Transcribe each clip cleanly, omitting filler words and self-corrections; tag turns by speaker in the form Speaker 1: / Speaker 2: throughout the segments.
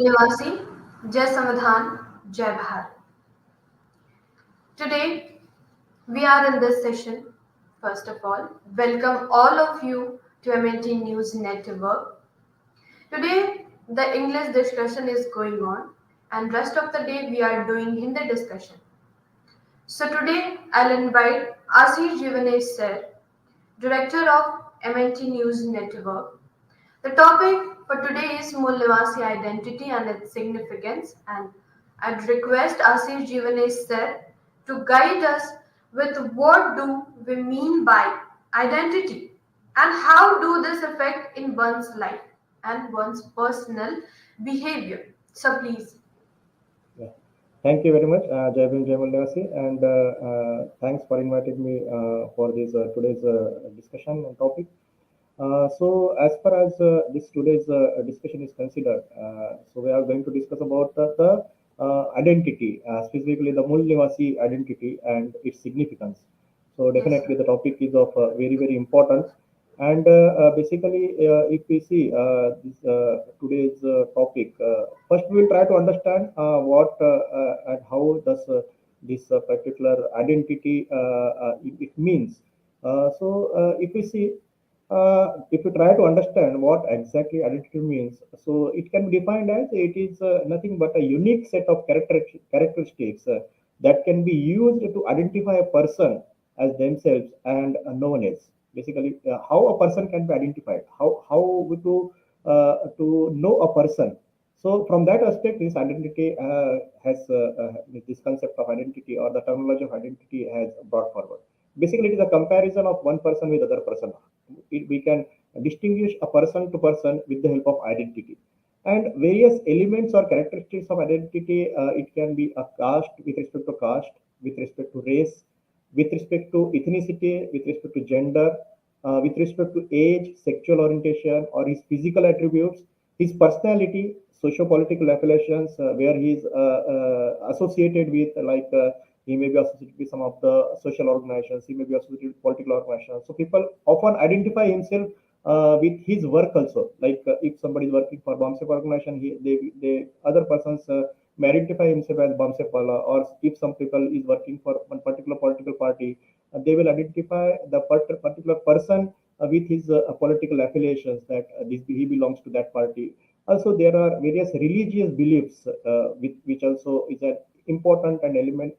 Speaker 1: Mulnivasi, Jai Samadhan, Jai Bharat. Today we are in this session. First of all, welcome all of you to MNT News Network. Today the English discussion is going on, and rest of the day we are doing Hindi discussion. So today I'll invite Ashish Jiwane sir, Director of MNT News Network. The topic for today is Mulnivasi identity and its significance, and I'd request Ashish Jiwane sir to guide us with what do we mean by identity and how do this affect in one's life and one's personal behavior. So please.
Speaker 2: Yeah. Thank you very much, Jai Bhim, Jai Mulnivasi, and thanks for inviting me for this today's discussion and topic. As far as this today's discussion is considered, so we are going to discuss about the identity, specifically the Mulnivasi identity and its significance. So
Speaker 1: Yes, sir.
Speaker 2: definitely the topic is of very importance. And basically, if we see this today's topic, first we will try to understand what and how does this particular identity it means. If we see, if you try to understand what exactly identity means, so it can be defined as it is nothing but a unique set of characteristics that can be used to identify a person as themselves and no one else. Basically, how a person can be identified, how to know a person. So from that aspect, this identity has this concept of identity or the terminology of identity has brought forward. Basically, it is a comparison of one person with other person. We can distinguish a person to person with the help of identity and various elements or characteristics of identity. It can be a caste with respect to caste, with respect to race, with respect to ethnicity, with respect to gender, with respect to age, sexual orientation, or his physical attributes, his personality, socio-political affiliations, where he is associated with, like he may be associated with some of the social organizations, he may be associated with political organizations. So people often identify himself with his work also. Like if somebody is working for BAMSEP organization, they other persons may identify himself as BAMSEP wala, or if some people is working for one particular political party, they will identify the particular person with his political affiliations that he belongs to that party. Also, there are various religious beliefs which also is an important and element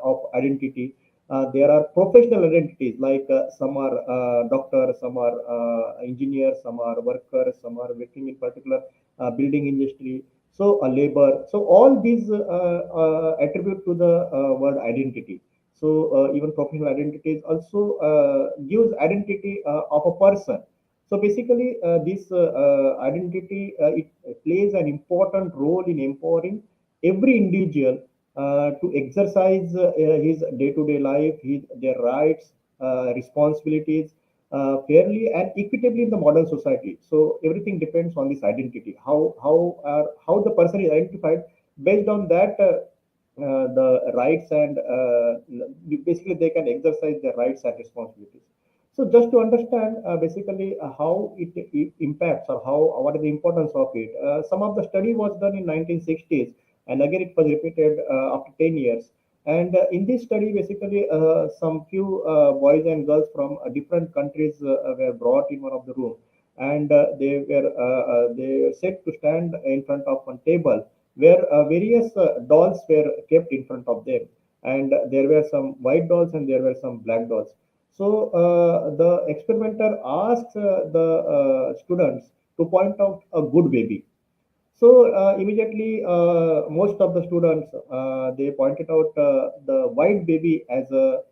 Speaker 2: of identity. There are professional identities like some are doctors, some are engineers, some are workers, some are working in particular building industry. So a labor. So all these attribute to the word identity. So even professional identities also gives identity of a person. So basically, this identity it plays an important role in empowering every individual to exercise his day-to-day life, their rights, responsibilities fairly and equitably in the modern society. So everything depends on this identity. How the person is identified based on that. The rights and basically they can exercise their rights and responsibilities. So just to understand basically how it impacts or how what is the importance of it. Some of the study was done in 1960s, and again it was repeated after 10 years. And in this study, basically some few boys and girls from different countries were brought in one of the room, and they were set to stand in front of one table where various dolls were kept in front of them, and there were some white dolls and there were some black dolls. So the experimenter asked the students to point out a good baby. So immediately, most of the students they pointed out the white baby as a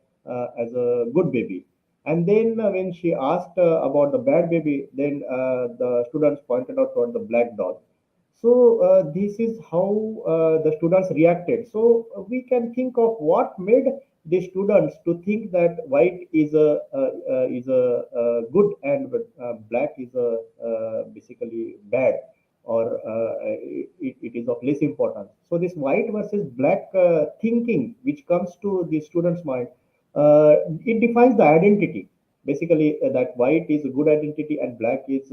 Speaker 2: good baby, and then when she asked about the bad baby, then the students pointed out toward the black doll. So this is how the students reacted. So we can think of what made the students to think that white is a good and black is a basically bad, or it is of less importance. So this white versus black thinking which comes to the student's mind, it defines the identity. Basically, that white is a good identity and black is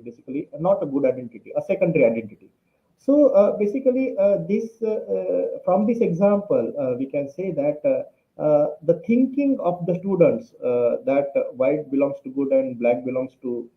Speaker 2: basically not a good identity, a secondary identity. So basically, this from this example, we can say that the thinking of the students that white belongs to good and black belongs to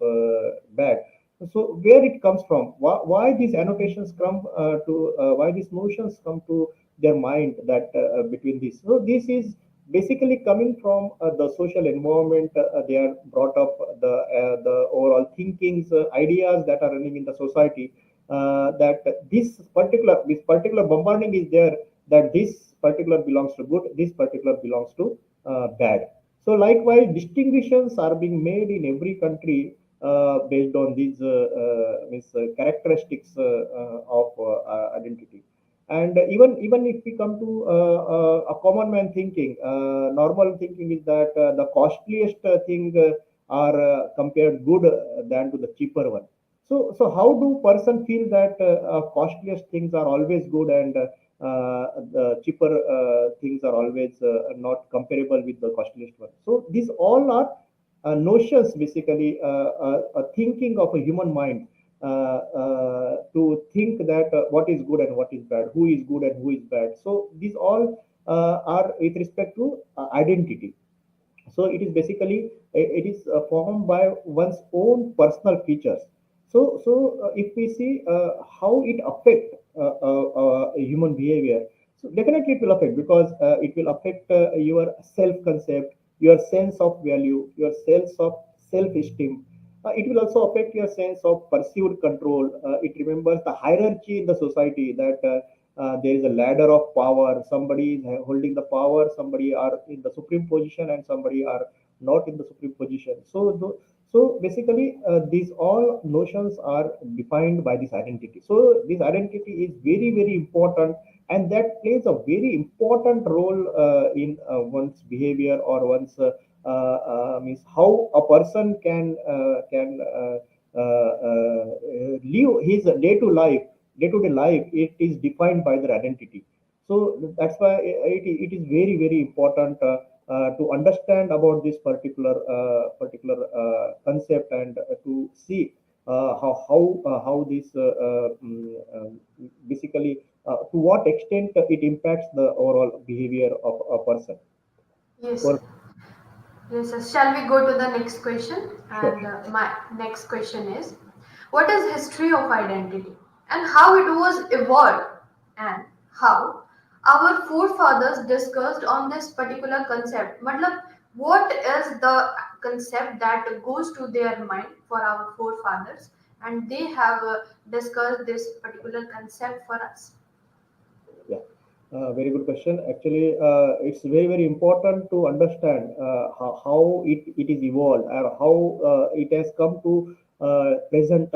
Speaker 2: bad. So where it comes from? Why these annotations come to? Why these notions come to their mind that between this? So this is basically coming from the social environment. They are brought up the overall thinkings, ideas that are running in the society, that this particular bombarding is there, that this particular belongs to good, this particular belongs to bad. So likewise, distinctions are being made in every country based on these means, characteristics of identity. And even if we come to a common man thinking, normal thinking is that the costliest thing are compared good than to the cheaper one. So how do person feel that costliest things are always good and the cheaper things are always not comparable with the costliest one? So these all are notions, basically thinking of a human mind to think that what is good and what is bad, who is good and who is bad. So these all are with respect to identity. So it is basically it is formed by one's own personal features. So if we see how it affect human behavior, so definitely it will affect, because it will affect your self concept, your sense of value, your sense of self esteem. It will also affect your sense of perceived control. It remembers the hierarchy in the society, that there is a ladder of power. Somebody is holding the power, somebody are in the supreme position, and somebody are not in the supreme position. So basically, these all notions are defined by this identity. So this identity is very very important, and that plays a very important role in one's behavior, or one's means how a person can live his day-to-day life. It is defined by their identity. So that's why it is very very important to understand about this particular concept, and to see how this basically to what extent it impacts the overall behavior of a person.
Speaker 1: Yes,
Speaker 2: For
Speaker 1: yes, sir. Shall we go to the next question?
Speaker 2: sure.
Speaker 1: And my next question is, what is history of identity and how it was evolved, and how our forefathers discussed on this particular concept? Matlab, what is the concept that goes to their mind for our forefathers, and they have discussed this particular concept for us?
Speaker 2: Yeah, very good question. Actually, it's very, very important to understand how it is evolved, or how it has come to present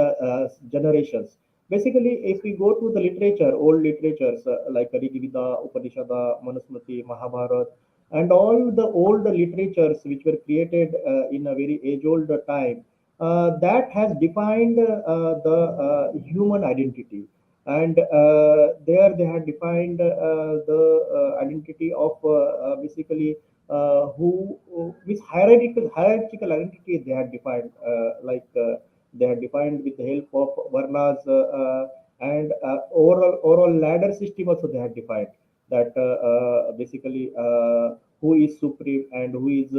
Speaker 2: generations. Basically, if we go to the literature, old literatures like Rigveda, Upanishada, Manusmriti, Mahabharata, and all the old literatures which were created in a very age-old time, that has defined the human identity. And there they had defined the identity of basically who which hierarchical identity they had defined, they had defined with the help of varnas, and overall ladder system also they had defined, that basically who is supreme and who is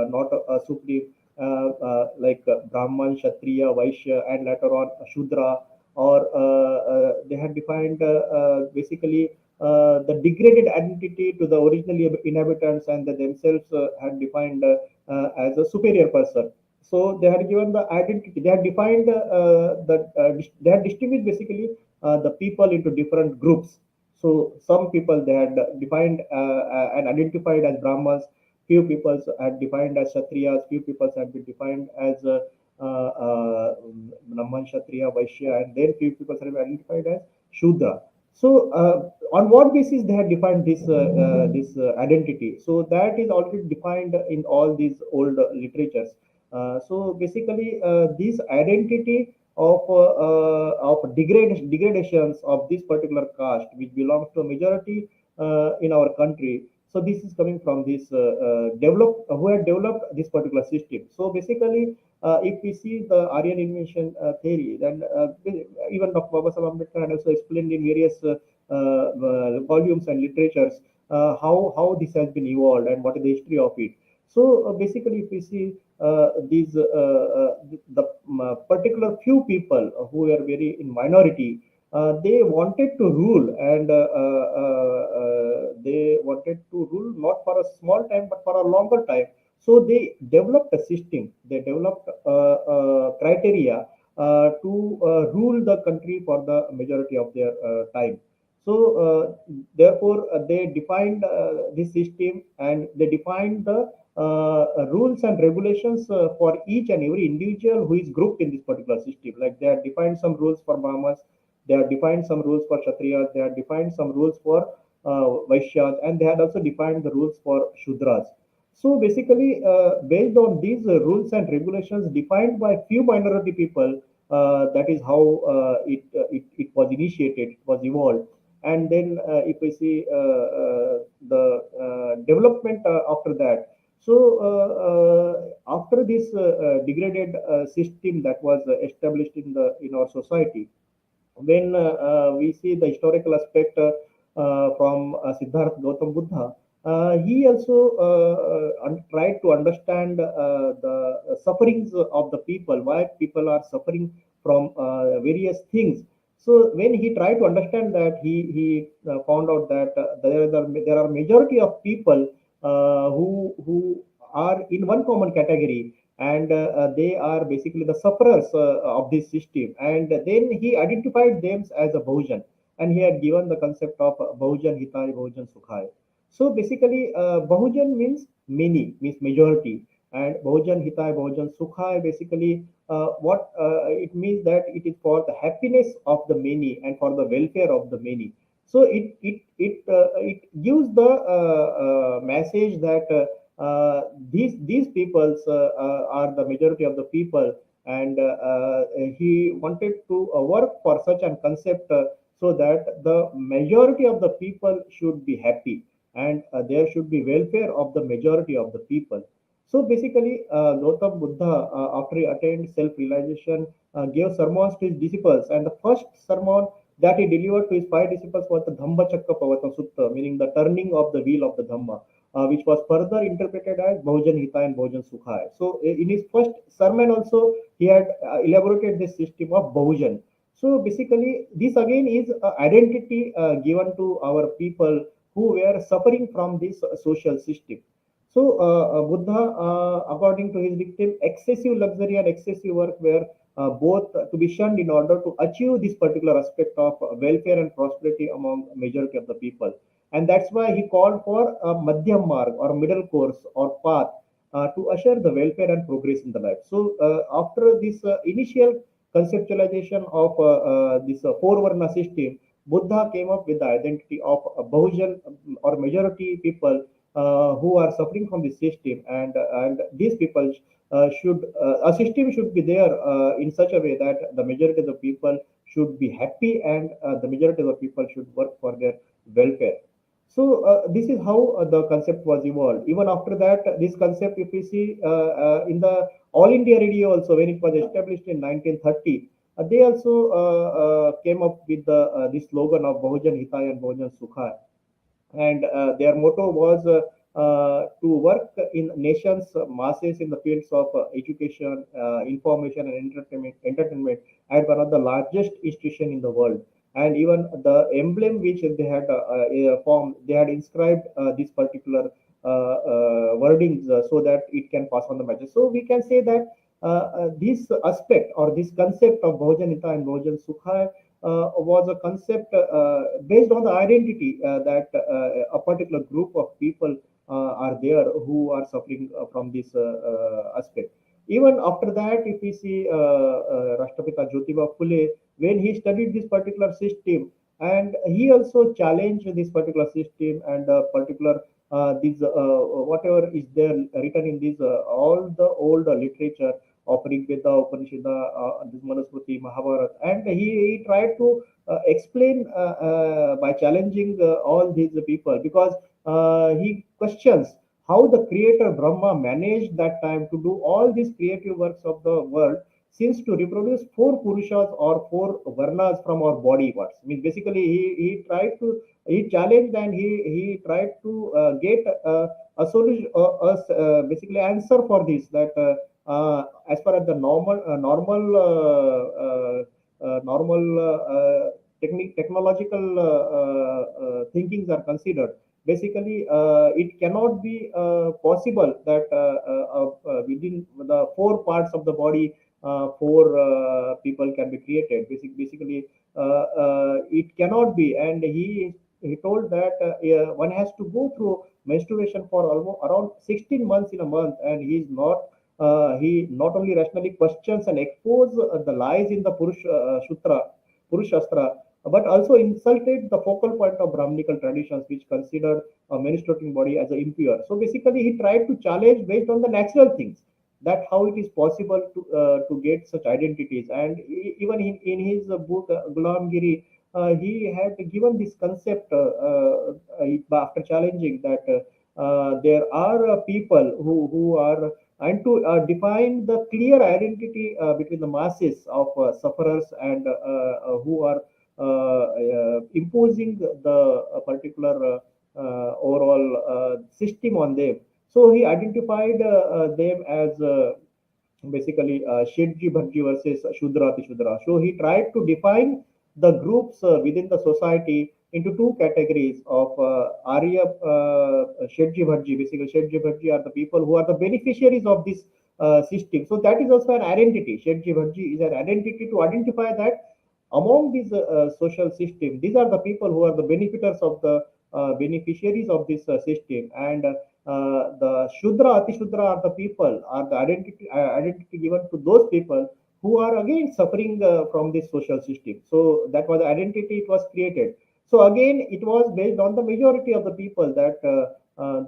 Speaker 2: not supreme, Brahman, Kshatriya, Vaishya, and later on Shudra. Or they had defined basically the degraded identity to the original inhabitants, and they themselves had defined as a superior person. So they had given the identity. They had defined they had distinguished basically the people into different groups. So some people they had defined and identified as Brahmins. Few people had defined as Kshatriyas. Few people had been defined as Brahman, Kshatriya, Vaishya, and then few people are identified as Shudra. So, on what basis they have defined this identity? So that is already defined in all these old literatures. So basically, this identity of degradations of this particular caste, which belongs to a majority in our country. So this is coming from this who had developed this particular system. So basically, if we see the Aryan invention theory, then even Dr. Babasaheb Ambedkar had also explained in various volumes and literatures how this has been evolved and what is the history of it. So basically, if we see the particular few people who were very in minority, they wanted to rule, and they wanted to rule not for a small time but for a longer time. So they developed a system. They developed criteria to rule the country for the majority of their time. So therefore, they defined this system, and they defined the rules and regulations for each and every individual who is grouped in this particular system. Like they have defined some rules for Brahmas, they have defined some rules for Kshatriyas, they have defined some rules for Vaishyas, and they had also defined the rules for Shudras. So basically, based on these rules and regulations defined by few minority people, that is how it was initiated, it was evolved. And then if we see the development after that, so after this degraded system that was established in our society, when we see the historical aspect from Siddhartha Gautam Buddha, he also tried to understand the sufferings of the people, why people are suffering from various things. So when he tried to understand that, he found out that there are majority of people who are in one common category, and they are basically the sufferers of this system. And then he identified them as a Bahujan, and he had given the concept of Bahujan Hitai, Bahujan Sukhai. So basically, Bahujan means many, means majority, and Bahujan Hitai, Bahujan Sukhai, basically what it means that it is for the happiness of the many and for the welfare of the many. So it gives the message that these peoples are the majority of the people, and he wanted to work for such a concept, so that the majority of the people should be happy, and there should be welfare of the majority of the people. So basically, Gautam Buddha, after he attained self-realization, gave sermons to his disciples, and the first sermon that he delivered to his five disciples was the Dhamma Chakka Pavata Sutta, meaning the turning of the wheel of the Dhamma, which was further interpreted as Bhujan Hita and Bhujan Sukha. So in his first sermon also, he had elaborated this system of Bhujan. So basically, this again is identity given to our people who were suffering from this social system. So Buddha, according to his dictum, excessive luxury and excessive work were both to be shunned in order to achieve this particular aspect of welfare and prosperity among majority of the people. And that's why he called for a madhyam marg, or middle course or path, to assure the welfare and progress in the life. So after this initial conceptualization of this four varna system, Buddha came up with the identity of a Bahujan, or majority people who are suffering from this system, and these people should a system should be there in such a way that the majority of the people should be happy, and the majority of the people should work for their welfare. So this is how the concept was evolved. Even after that, this concept, if we see in the All India Radio also, when it was established in 1930, they also came up with this slogan of Bahujan Hitai and Bahujan Sukha, and their motto was to work in nation's masses in the fields of education, information, and entertainment at one of the largest institution in the world. And even the emblem which they had formed, they had inscribed this particular wordings so that it can pass on the message. So we can say that this aspect, or this concept of Bhojanita and Bhojan Sukha was a concept based on the identity that a particular group of people are there who are suffering from this aspect. Even after that, if we see Rashtrapita Jyotiba Phule, when he studied this particular system, and he also challenged this particular system, and particular these whatever is there written in this all the old literature of Rig Veda, Upanishad, this Manusmriti, Mahabharata, and he tried to explain by challenging all these people, because he questions how the creator Brahma managed that time to do all these creative works of the world, since to reproduce four purushas or four varnas from our body parts. Means basically he tried to, he challenged, and he tried to get a solution, basically answer for this, that as far as the normal technological thinkings are considered. Basically, it cannot be possible that within the four parts of the body, four people can be created. Basically, it cannot be, and he told that yeah, one has to go through menstruation for almost around 16 months in a month, and he not only rationally questions and expose the lies in the Purushastra, but also insulted the focal point of Brahminical traditions, which considered a menstruating body as a impure. So basically, he tried to challenge based on the natural things, that how it is possible to get such identities. And even in his book Gulam Giri, he had given this concept after challenging that there are people who are, and to define the clear identity between the masses of sufferers, and who are imposing the particular overall system on them. So he identified them as basically Shedji Bhajji versus Shudra Tishudra. So he tried to define the groups within the society into two categories of Arya Shedji Bhajji. Basically, Shedji Bhajji are the people who are the beneficiaries of this system. So that is also an identity. Shedji Bhajji is an identity to identify that among these social system, these are the people who are the benefiters of the beneficiaries of this system. And the Shudra, Ati Shudra are the people, are the identity given to those people who are again suffering from this social system. So that was the identity it was created. So again, it was based on the majority of the people, that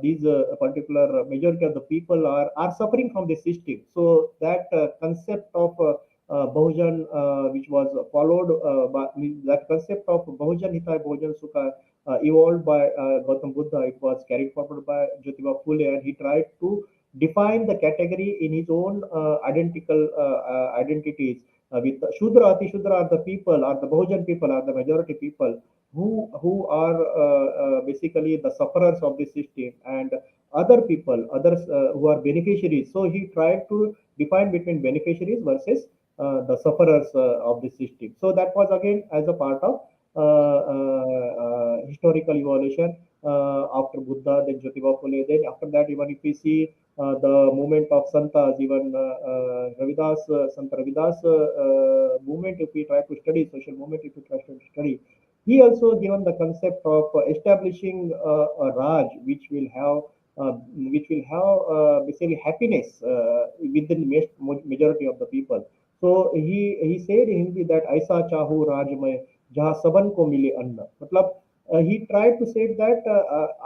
Speaker 2: these particular majority of the people are suffering from this system. So that concept of Bahujan, which was followed by that concept of Bahujan Hitai Bahujan Sukha, evolved by Gautam Buddha. It was carried forward by Jyotiba Phule, and he tried to define the category in his own identical identities. With Shudra, Ati Shudra are the people, are the Bahujan people, are the majority people who are basically the sufferers of the system, and other people, others who are beneficiaries. So he tried to define between beneficiaries versus the sufferers of the system. So that was again as a part of historical evolution after Buddha, then Jyotiba Phule. Then after that, even if we see the movement of Santas, even Ravidas, Sant Ravidas movement, if we try to study social movement, if we try to study, he also given the concept of establishing a Raj, which will have basically happiness within majority of the people. So he said in Hindi that ऐसा चाहूँ राज में जहाँ सबन को मिले अन्न. मतलब he tried to say that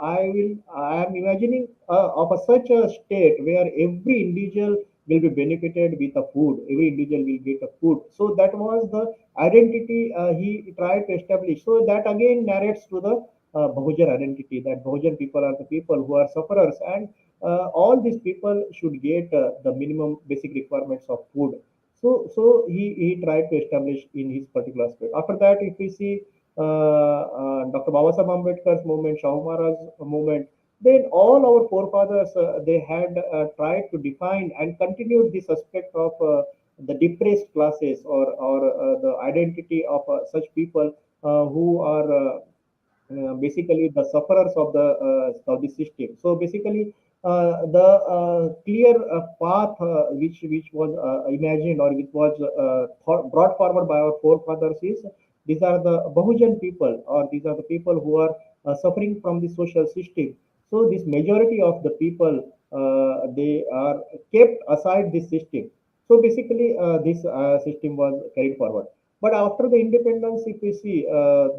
Speaker 2: I am imagining of such a state where every individual will be benefited with a food, every individual will get a food. So that was the identity he tried to establish. So that again narrates to the Bahujan identity, that Bahujan people are the people who are sufferers, and all these people should get the minimum basic requirements of food. So he tried to establish in his particular aspect. After that, if we see Dr. Babasaheb Ambedkar's movement, Shahu Maharaj's movement, then all our forefathers they had tried to define and continued this aspect of the depressed classes, or the identity of such people who are basically the sufferers of the system. So basically, the clear path which was imagined, or which was brought forward by our forefathers is, these are the Bahujan people, or these are the people who are suffering from the social system. So this majority of the people they are kept aside this system. So basically, this system was carried forward. But after the independence, if we see,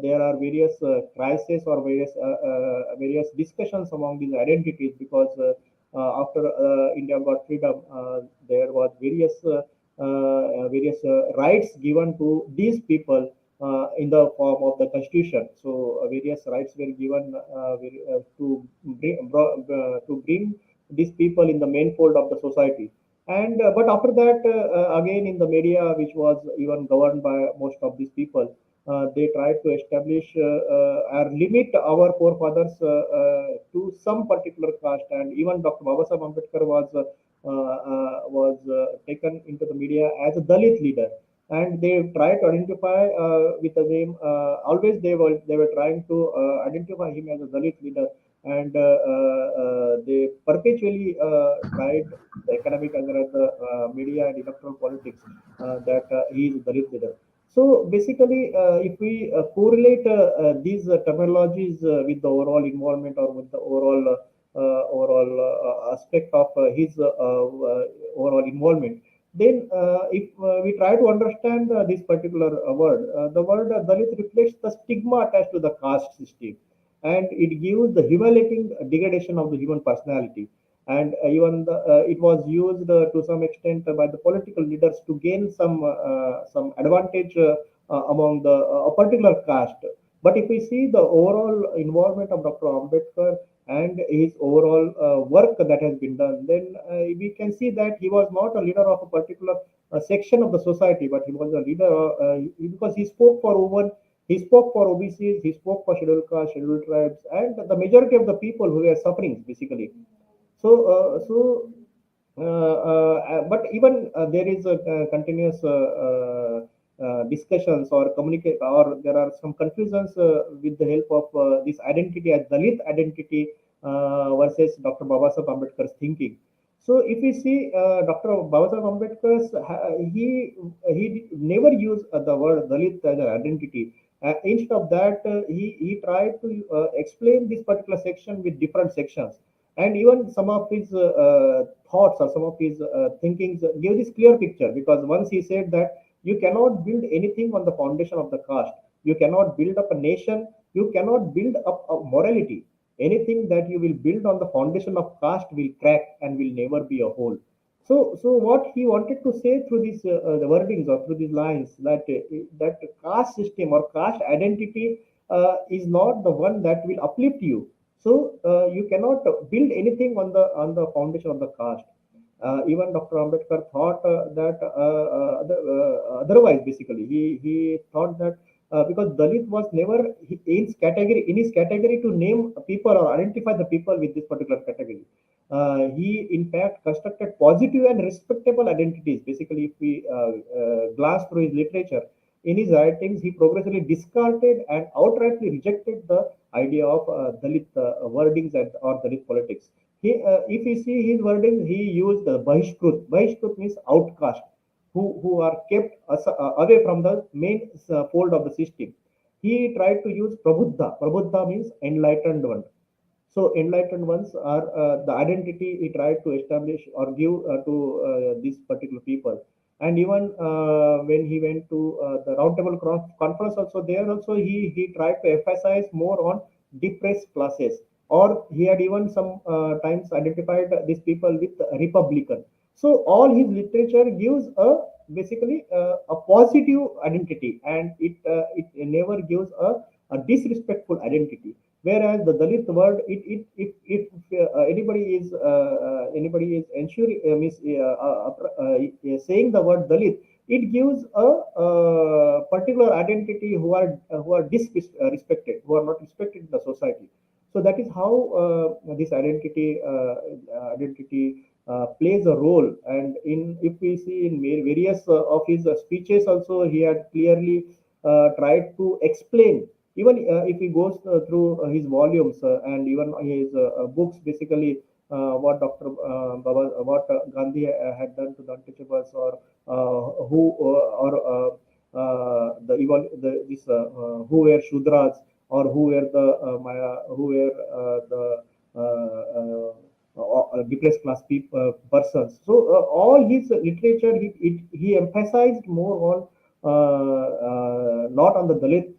Speaker 2: there are various crises, or various discussions among these identities, because after India got freedom, there was various rights given to these people in the form of the constitution. So various rights were given to bring these people in the main fold of the society. And but after that, again in the media, which was even governed by most of these people, they tried to establish or limit our forefathers to some particular caste. And even Dr. Babasaheb Ambedkar was taken into the media as a Dalit leader, and they tried to identify with the name. Always they were trying to identify him as a Dalit leader, and they perpetually tried the economic as well as the media and electoral politics that he is a Dalit leader. So basically, if we correlate these terminologies with the overall involvement or with the overall aspect of his overall involvement, then if we try to understand this particular word, the word Dalit reflects the stigma attached to the caste system, and it gives the humiliating degradation of the human personality. And even it was used to some extent by the political leaders to gain some advantage among the a particular caste. But if we see the overall involvement of Dr. Ambedkar and his overall work that has been done, then we can see that he was not a leader of a particular section of the society, but he was a leader because he spoke for women, he spoke for OBCs, he spoke for scheduled castes, scheduled tribes, and the majority of the people who were suffering basically. So, but even there is a continuous discussions or communicate, or there are some confusions with the help of this identity as Dalit identity versus Dr. Babasaheb Ambedkar's thinking. So, if we see Dr. Babasaheb Ambedkar's, he never used the word Dalit as an identity. Instead of that, he tried to explain this particular section with different sections, and even some of his thoughts or some of his thinkings give this clear picture, because once he said that you cannot build anything on the foundation of the caste, you cannot build up a nation, you cannot build up a morality. Anything that you will build on the foundation of caste will crack and will never be a whole. So what he wanted to say through these the wordings or through these lines, that caste system or caste identity is not the one that will uplift you. So you cannot build anything on the foundation of the caste. Even Dr. Ambedkar thought that otherwise. Basically, he thought that because Dalit was never in his category to name people or identify the people with this particular category. He in fact constructed positive and respectable identities. Basically, if we glance through his literature, in his writings, he progressively discarded and outrightly rejected the idea of Dalit wordings or Dalit politics. If you see his wording, he used the Bahishkrut. Bahishkrut means outcast, who are kept away from the main fold of the system. He tried to use Prabuddha. Prabuddha means enlightened one. So enlightened ones are the identity he tried to establish or give to these particular people. And even when he went to the roundtable conference, also there also he tried to emphasize more on depressed classes, or he had even some times identified these people with Republican. So all his literature gives basically a positive identity, and it never gives a disrespectful identity. Whereas the Dalit word, if anybody is ensuring means saying the word Dalit, it gives a particular identity who are disrespected, who are not respected in the society. So that is how this identity plays a role. And in if we see in various of his speeches, also he had clearly tried to explain. Even if he goes through his volumes and even his books, basically what Dr. what Gandhi had done to the untouchables, or who or the even the this who were Shudras, or who were the who were the depressed class persons. So all his literature, he emphasized more on not on the Dalit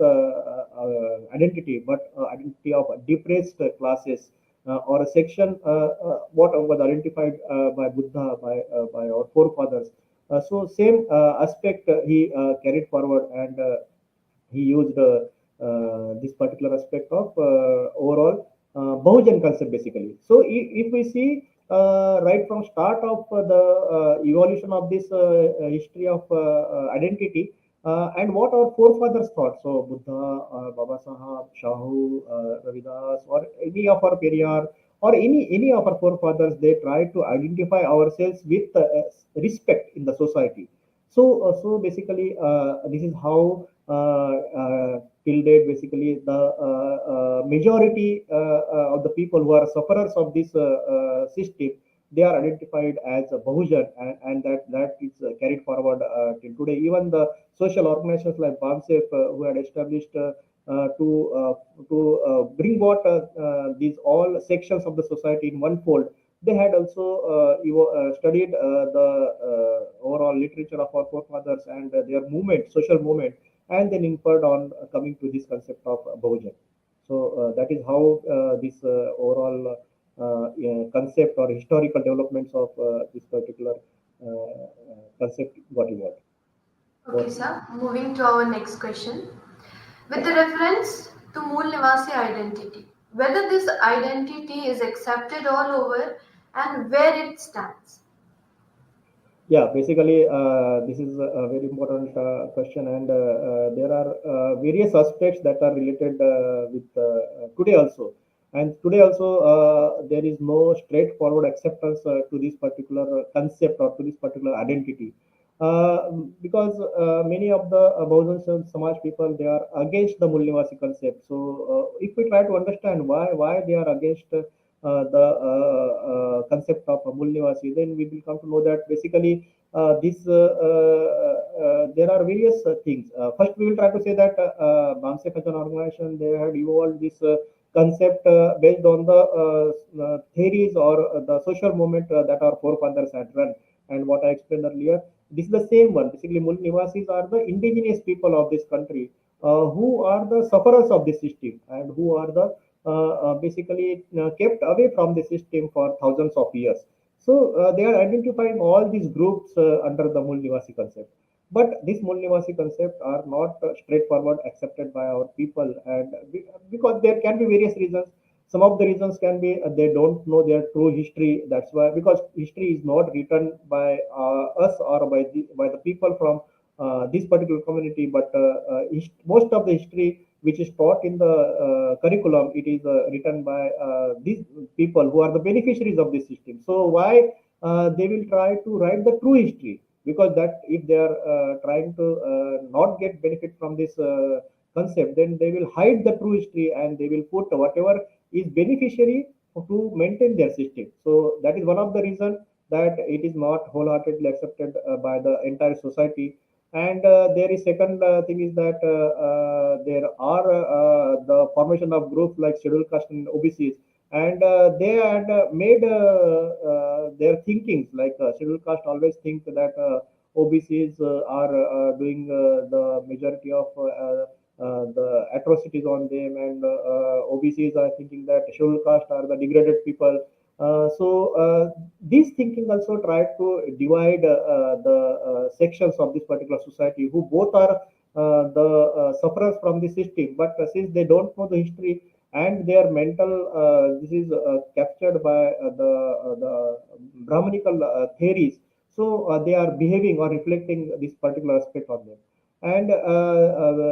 Speaker 2: identity, but identity of depressed classes, or a section what was identified by Buddha, by our forefathers. So same aspect he carried forward, and he used this particular aspect of overall Bahujan concept basically. So if we see right from start of the evolution of this history of identity and what our forefathers thought. So Buddha, Baba Sahab, Shahu, Ravidas, or any of our Periyar, or any of our forefathers, they try to identify ourselves with respect in the society. So basically, this is how till date, basically the majority of the people who are sufferers of this system, they are identified as a Bahujan, and that is carried forward till today. Even the social organizations like BAMSEF, who had established to bring what these all sections of the society in one fold. They had also studied the overall literature of our forefathers and their movement, social movement, and then inferred on coming to this concept of Bahujan. So that is how this overall concept or historical developments of this particular concept got evolved.
Speaker 1: Okay, sir. Moving to our next question. With the reference to Mulnivasi identity, whether this identity is accepted all over and where it stands.
Speaker 2: Yeah, basically, this is a very important question, and there are various aspects that are related with today also. And today also, there is no straightforward acceptance to this particular concept or to this particular identity, because many of the Bahujan Samaj people, they are against the Mulnivasi concept. So, if we try to understand why they are against the concept of Mulnivasi, then we will come to know that basically this there are various things. First, we will try to say that BAMSEF as an organization, they had evolved this concept based on the theories or the social movement that our forefathers had run. And what I explained earlier, this is the same one. Basically, Mulnivasis are the indigenous people of this country who are the sufferers of this system and who are the basically kept away from the system for thousands of years. So they are identifying all these groups under the Mulnivasi concept. But this Mulnivasi concept are not straightforward accepted by our people, and because there can be various reasons. Some of the reasons can be they don't know their true history. That's why, because history is not written by us or by the people from this particular community, but most of the history which is taught in the curriculum, it is written by these people who are the beneficiaries of this system. So why they will try to write the true history? Because that if they are trying to not get benefit from this concept, then they will hide the true history and they will put whatever is beneficiary to maintain their system. So that is one of the reasons that it is not wholeheartedly accepted by the entire society. And there is second thing is that there are the formation of groups like scheduled caste and OBCs, and they had made their thinkings like scheduled caste always think that OBCs are doing the majority of the atrocities on them, and OBCs are thinking that scheduled caste are the degraded people. So these thinking also try to divide the sections of this particular society who both are the sufferers from the system, but since they don't know the history and their mental this is captured by the Brahmanical theories, so they are behaving or reflecting this particular aspect on them. And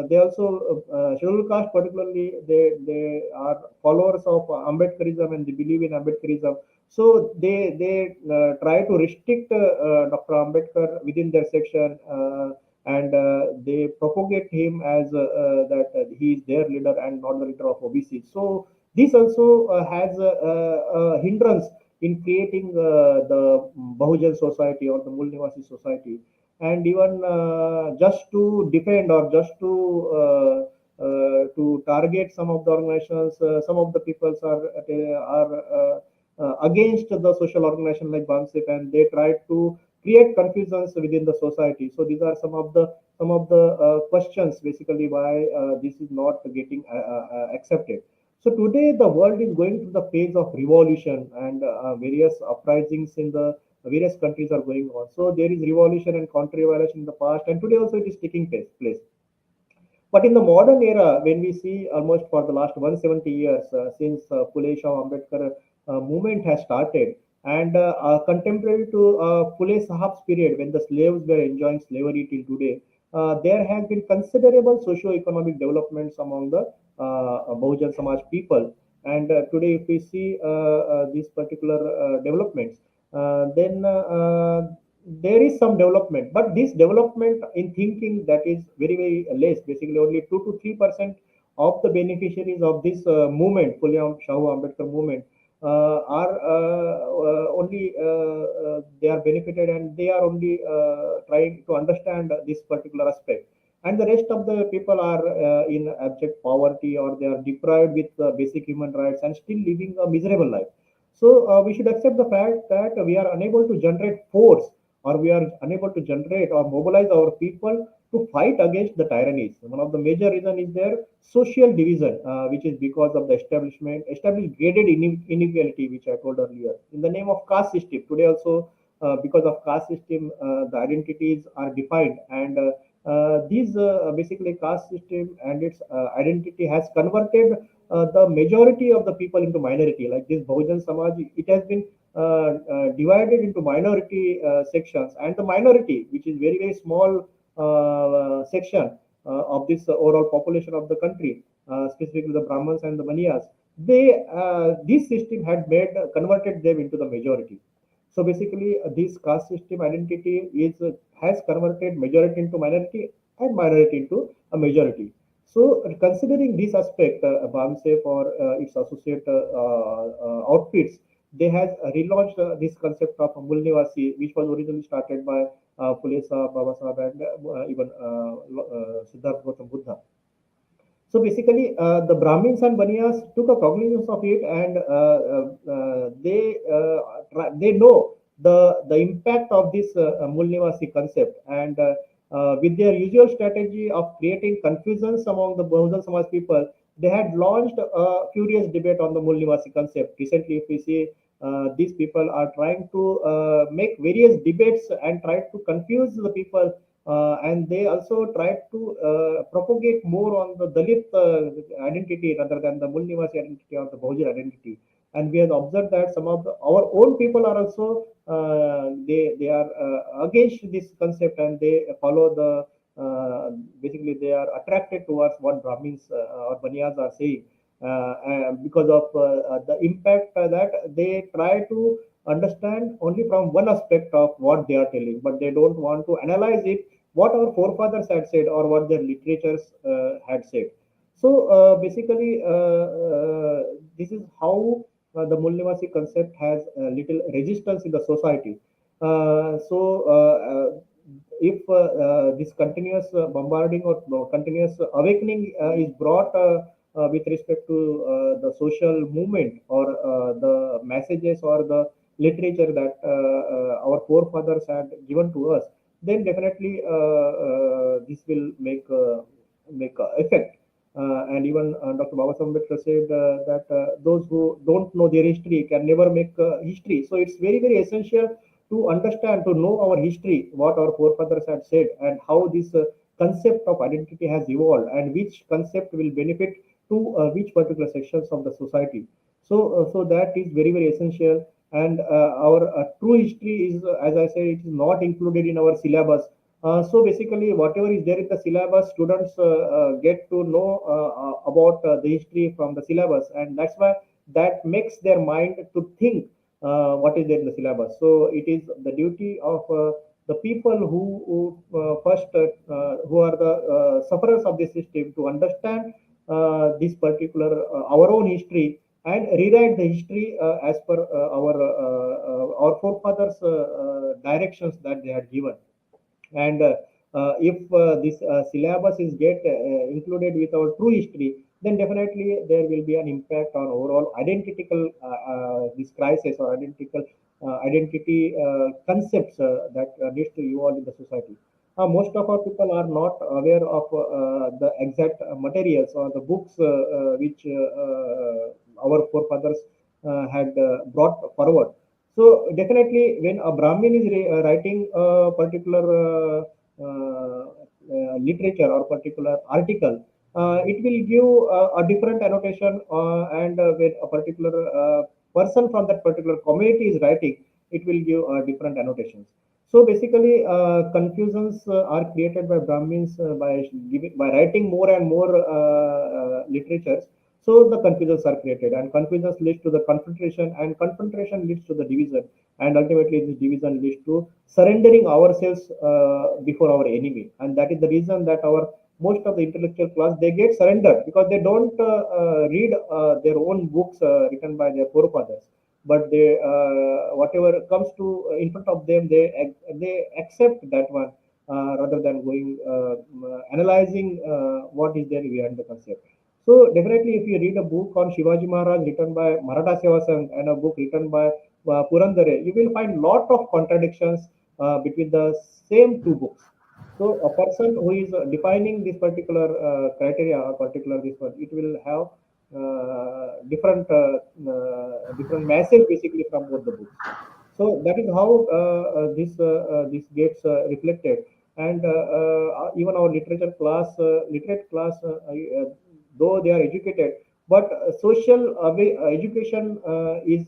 Speaker 2: they also scheduled caste particularly, they are followers of Ambedkarism and they believe in Ambedkarism. So they try to restrict Dr. Ambedkar within their section, and they propagate him as that he is their leader and not the leader of OBC. So this also has a hindrance in creating the Bahujan society or the Mulnivasi society. And even just to defend or just to target some of the organizations, some of the peoples are against the social organization like BAMSIP, and they try to create confusions within the society. So these are some of the questions basically why this is not getting accepted. So today the world is going through the phase of revolution, and various uprisings in the various countries are going on. So there is revolution and counter-revolution in the past, and today also it is taking place. But in the modern era, when we see almost for the last 170 years since Pule Shah Ambedkar movement has started, and contemporary to Pule Sahab's period, when the slaves were enjoying slavery till today, there have been considerable socio-economic developments among the Bahujan Samaj people. And today, if we see these particular developments, then there is some development, but this development in thinking, that is very very less. Basically, only 2 to 3% of the beneficiaries of this movement, Pule Shahu Ambedkar movement, are only they are benefited, and they are only trying to understand this particular aspect. And the rest of the people are in abject poverty, or they are deprived with basic human rights and still living a miserable life. So we should accept the fact that we are unable to generate force, or we are unable to generate or mobilize our people to fight against the tyrannies. One of the major reason is their social division, which is because of the established graded inequality, which I told earlier, in the name of caste system. Today also, because of caste system, the identities are defined, and these basically caste system and its identity has converted the majority of the people into minority. Like this Bahujan Samaj, it has been divided into minority sections, and the minority, which is very very small section of this overall population of the country, specifically the Brahmins and the Maniyas, they this system had made converted them into the majority. So basically, this caste system identity is has converted majority into minority, and minority into a majority. So, considering this aspect, BAMSE for its associate outfits, they have relaunched this concept of Mulnivasi, which was originally started by Phule Sahab, Baba Sahab, and even Siddhartha Gautam Buddha. So basically, the Brahmins and Baniyas took a cognizance of it, and they know the impact of this Mulnivasi concept, and with their usual strategy of creating confusions among the Bahujan Samaj people, they had launched a furious debate on the Mulnivasi concept. Recently, if we see, these people are trying to make various debates and try to confuse the people, and they also tried to propagate more on the Dalit identity rather than the Mulnivasi identity or the Bahujan identity. And we have observed that some of our own people are also they are against this concept, and they follow the basically they are attracted towards what Brahmins or Baniyas are saying, because of the impact that they try to understand only from one aspect of what they are telling, but they don't want to analyze it, what our forefathers had said or what their literatures had said. So basically, this is how the Mulnivasi concept has little resistance in the society. So if this continuous bombarding or continuous awakening is brought with respect to the social movement, or the messages or the literature that our forefathers had given to us, then definitely this will make effect. And even Dr. Baba Ambedkar said that those who don't know their history can never make history. So it's very very essential to understand, to know our history, what our forefathers had said, and how this concept of identity has evolved, and which concept will benefit to which particular sections of the society. So that is very very essential. And our true history is, as I said, it is not included in our syllabus. So basically, whatever is there in the syllabus, students get to know about the history from the syllabus, and that's why that makes their mind to think what is there in the syllabus. So it is the duty of the people who first who are the sufferers of this system, to understand this particular our own history, and rewrite the history as per our forefathers directions that they had given. And if this syllabus is get included with our true history, then definitely there will be an impact on overall identical this crisis, or identity concepts that needs to evolve in the society. Most of our people are not aware of the exact materials or the books which our forefathers had brought forward. So definitely, when a Brahmin is writing a particular literature or particular article, it will give a different annotation, and when a particular person from that particular community is writing, it will give different annotations. So basically, confusions are created by Brahmins by writing more and more literatures. So the confusions are created, and confusions leads to the confrontation, and confrontation leads to the division, and ultimately this division leads to surrendering ourselves before our enemy. And that is the reason that our most of the intellectual class, they get surrendered because they don't read their own books written by their forefathers, but they whatever comes to in front of them, they accept that one, rather than going analyzing what is there behind the concept. So definitely, if you read a book on Shivaji Maharaj written by Maratha Seva Sangh and a book written by Purandare, you will find lot of contradictions between the same two books. So a person who is defining this particular criteria or particular this one, it will have different message basically from both the books. So that is how this gets reflected, and even our literature class, literate class, though they are educated, but social education is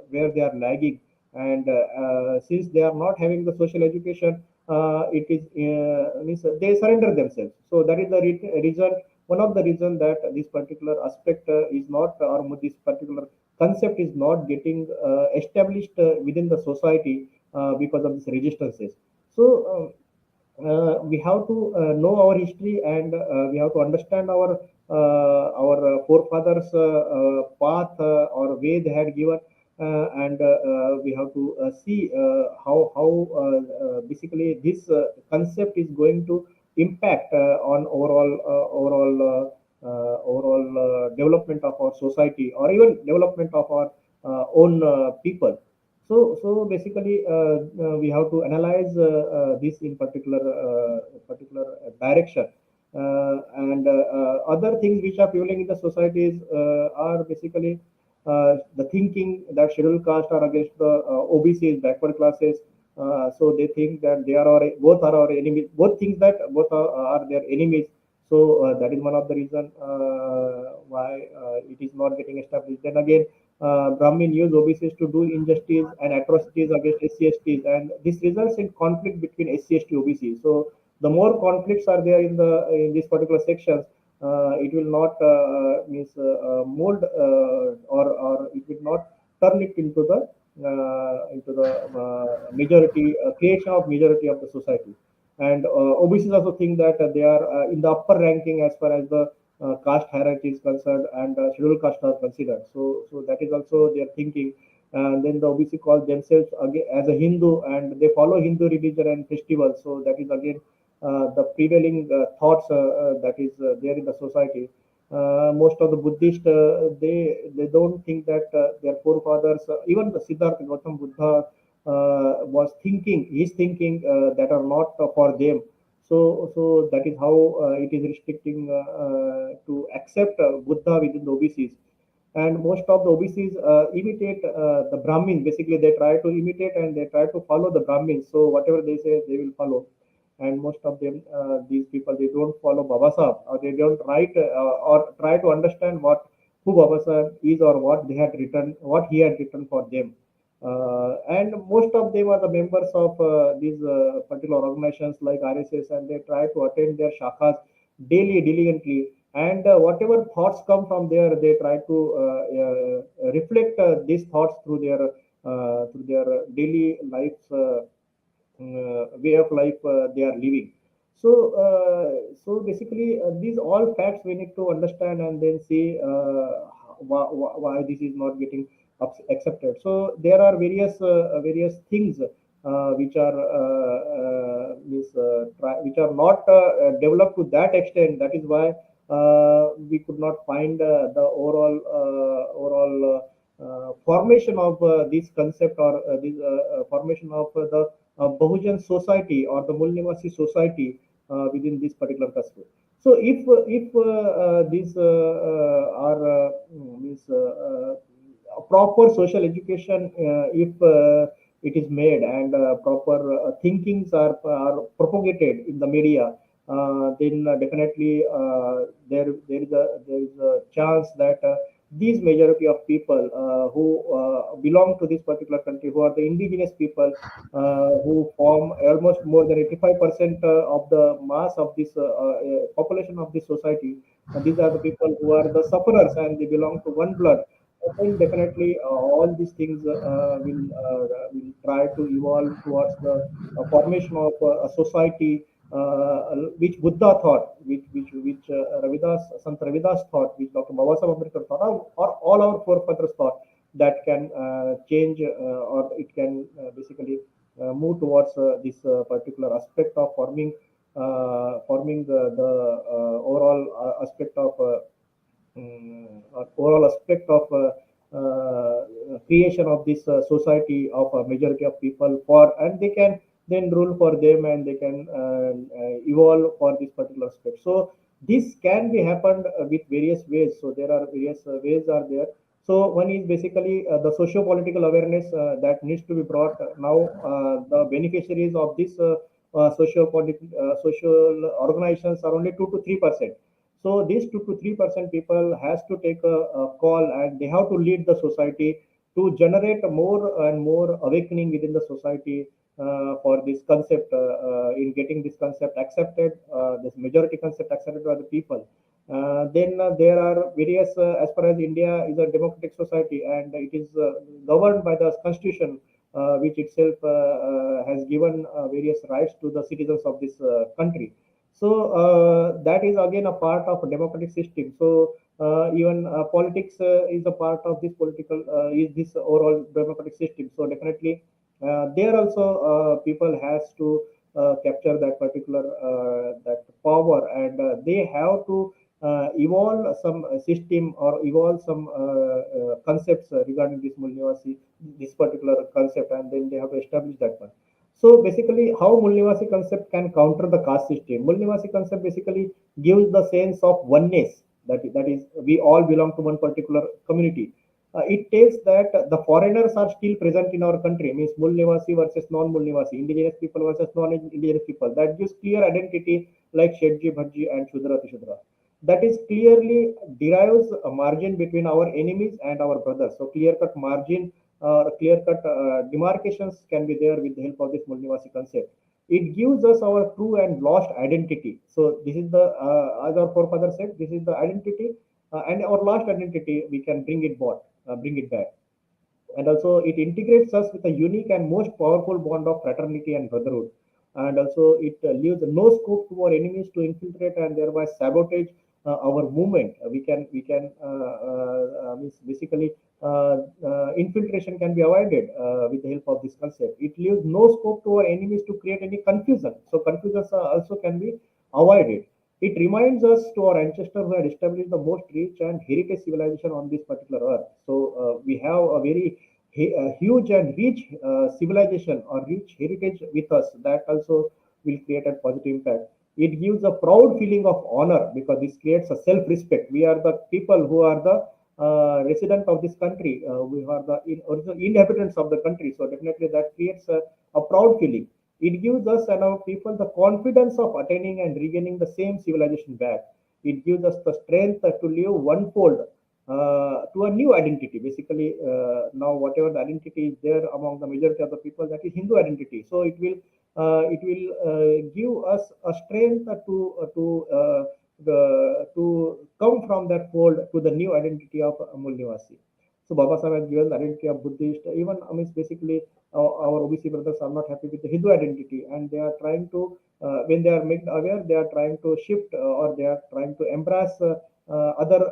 Speaker 2: where they are lagging, and since they are not having the social education, it is means they surrender themselves. So that is the reason, one of the reason that this particular aspect is not, or this particular concept is not getting established within the society because of these resistances. So we have to know our history, and we have to understand our forefathers path or way they had given, and we have to see how basically this concept is going to impact on overall development of our society, or even development of our own people. So basically, we have to analyze this in particular direction, and other things which are prevailing in the societies are basically the thinking that scheduled caste are against the OBCs, backward classes. So they think that they are both are our enemies. Both think that both are their enemies. So that is one of the reason why it is not getting established. Then again, Brahmin use OBCs to do injustice and atrocities against SC/STs, and this results in conflict between SC/ST OBC. So the more conflicts are there in these particular sections, it will not means mold, or it will not turn it into the majority creation of majority of the society. And OBCs also think that they are in the upper ranking as far as the caste hierarchy is concerned, and scheduled castes are considered. So that is also their thinking. And then the OBC call themselves again as a Hindu, and they follow Hindu religion and festivals. So that is again the prevailing thoughts that is there in the society. Most of the Buddhists, they don't think that their forefathers, even the Siddhartha Gautam Buddha, was thinking, is thinking that are not for them. So that is how it is restricting to accept Buddha within the OBCs. And most of the OBCs imitate the Brahmins. Basically, they try to imitate and they try to follow the Brahmins. So whatever they say, they will follow. And most of them, these people, they don't follow Baba Sahib, or they don't write or try to understand what who Baba Sahib is, or what they had written, what he had written for them. And most of them are the members of these particular organizations like RSS, and they try to attend their shakhas daily, diligently. And whatever thoughts come from there, they try to reflect these thoughts through their daily lives. Way of life they are living. So basically, these all facts we need to understand, and then see why this is not getting accepted. So there are various things which are which are not developed to that extent. That is why we could not find the overall formation of this concept, or this formation of the Bahujan society or the Mulnivasi society within this particular custom. So if these are means proper social education, if it is made, and proper thinkings are propagated in the media, then definitely there is a chance that these majority of people who belong to this particular country, who are the indigenous people, who form almost more than 85% of the mass of this population of this society. These are the people who are the sufferers, and they belong to one blood. I think definitely all these things will try to evolve towards the formation of a society which Buddha thought, which Ravidas, Sant Ravidas thought, which Dr. Babasaheb Ambedkar thought, or all our forefathers thought, that can change or it can basically move towards this particular aspect of forming the overall aspect of overall aspect of creation of this society of a majority of people, for and they can then rule for them, and they can evolve for this particular aspect. So this can be happened with various ways. So there are various ways are there. So one is basically the socio-political awareness that needs to be brought. Now the beneficiaries of this social organizations are only 2 to 3%. So these 2 to 3% people has to take a call, and they have to lead the society to generate more and more awakening within the society for this concept, in getting this concept accepted, this majority concept accepted by the people. Then there are various, as far as India is a democratic society, and it is governed by the constitution, which itself has given various rights to the citizens of this country. So that is again a part of a democratic system. So even politics is a part of this political is this overall democratic system. So definitely there also people has to capture that particular that power, and they have to evolve some system or evolve some concepts regarding this Mulnivasi, this particular concept, and then they have to establish that one. So basically, how Mulnivasi concept can counter the caste system? Mulnivasi concept basically gives the sense of oneness. That is, we all belong to one particular community. It tells that the foreigners are still present in our country. Means Mulnivasi versus non-Mulnivasi, indigenous people versus non-indigenous people. That gives clear identity, like Shetji, Bhajji, and Shudra Tishudra. That is clearly derives a margin between our enemies and our brothers. So clear-cut margin, clear-cut demarcations can be there with the help of this Mulnivasi concept. It gives us our true and lost identity. So this is the, as our forefather said, this is the identity, and our lost identity. We can bring it back. And also it integrates us with a unique and most powerful bond of fraternity and brotherhood. And also it leaves no scope to our enemies to infiltrate and thereby sabotage our movement. Means basically infiltration can be avoided with the help of this concept. It leaves no scope to our enemies to create any confusion. So confusions also can be avoided. It reminds us to our ancestors who had established the most rich and heritage civilization on this particular earth. So we have a very huge and rich civilization or rich heritage with us, that also will create a positive impact. It gives a proud feeling of honor, because this creates a self-respect. We are the people who are the resident of this country. We are the original inhabitants of the country. So definitely that creates a proud feeling. It gives us and our people the confidence of attaining and regaining the same civilization back. It gives us the strength to live one fold to a new identity. Basically, now whatever the identity is there among the majority of the people, that is Hindu identity. So it will give us a strength to come from that fold to the new identity of Mulnivasi. So Baba Sahib has given the identity of Buddhist. Even I mean, basically, our OBC brothers are not happy with the Hindu identity, and they are trying to, when they are made aware, they are trying to shift or they are trying to embrace other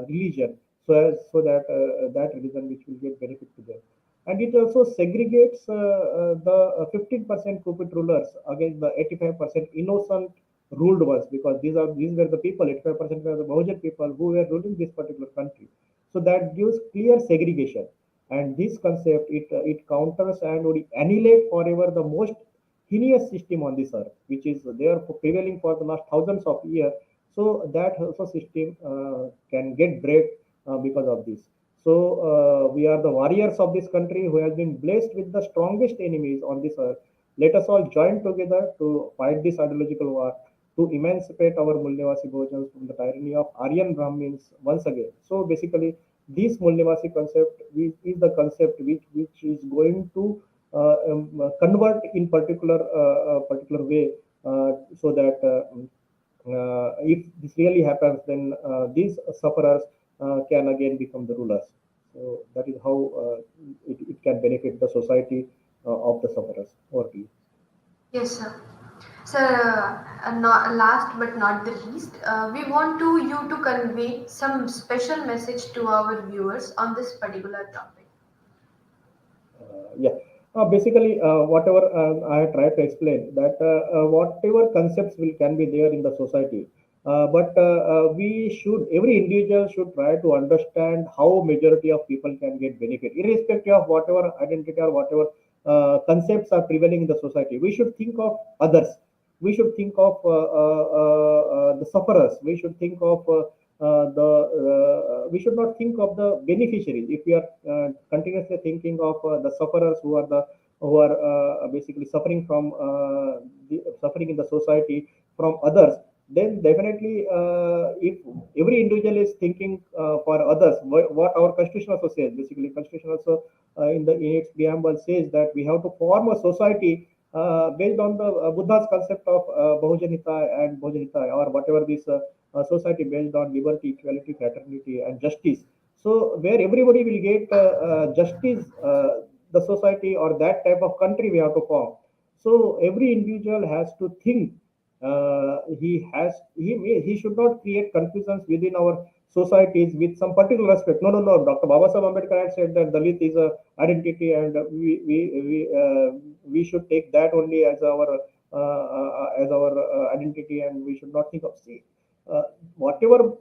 Speaker 2: religion, so that that religion which will get benefit to them. And it also segregates the 15% corporate rulers against the 85% innocent ruled ones, because these were the people, 85% were the Mahojan people who were ruling this particular country. So that gives clear segregation, and this concept it counters and would annihilate forever the most heinous system on this earth, which is there for prevailing for the last thousands of years. So that also system can get break because of this. So we are the warriors of this country who has been blessed with the strongest enemies on this earth. Let us all join together to fight this ideological war, to emancipate our Mulnivasi Bhojans from the tyranny of Aryan Brahmins once again. So basically, this Mulnivasi concept is the concept which is going to convert in particular way, so that if this really happens, then these sufferers can again become the rulers. So that is how it can benefit the society of the sufferers. Over to you.
Speaker 1: Yes, sir. Sir, not, last but not the least, we want you to convey some special message to our viewers on this particular topic.
Speaker 2: Yeah. Basically, whatever I tried to explain, that whatever concepts will can be there in the society, but we should, every individual should try to understand how majority of people can get benefit, irrespective of whatever identity or whatever concepts are prevailing in the society. We should think of others. We should think of the sufferers. We should think of the we should not think of the beneficiaries. If we are continuously thinking of the sufferers who are basically suffering from suffering in the society from others, then definitely if every individual is thinking for others, what our constitution also says, basically constitution also in its preamble says that we have to form a society based on the Buddha's concept of Bahujanita and Bhojanita, or whatever this society based on liberty, equality, fraternity, and justice. So where everybody will get justice, the society or that type of country we have to form. So every individual has to think. He should not create confusions within our societies with some particular aspect. No, no, no. Dr. Babasaheb Ambedkar had said that Dalit is a identity, and we should take that only as our identity, and we should not think of, see, whatever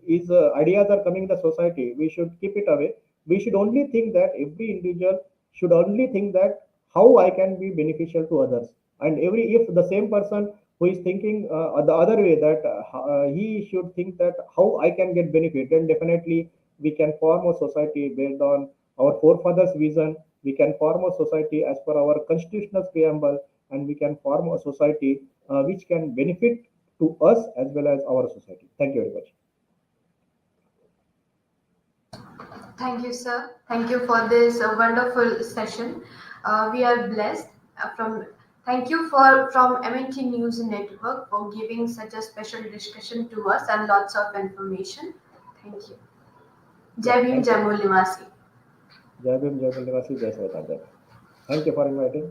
Speaker 2: is ideas are coming in the society, we should keep it away. We should only think that every individual should only think that how I can be beneficial to others, and every if the same person who is thinking the other way, that he should think that how I can get benefit, then definitely we can form a society based on our forefathers' vision. We can form a society as per our constitutional preamble, and we can form a society which can benefit to us as well as our society. Thank you very much.
Speaker 1: Thank you, sir. Thank you for this wonderful session. We are blessed from. Thank you for from MNT News Network for giving such a special discussion to us and lots of information. Thank you.
Speaker 2: Yeah,
Speaker 1: Jai Bhim,
Speaker 2: thank
Speaker 1: Jai
Speaker 2: you.
Speaker 1: Mulnivasi.
Speaker 2: Jai Bhim, Jai Mulnivasi, Jai Sarvata. Thank you for inviting.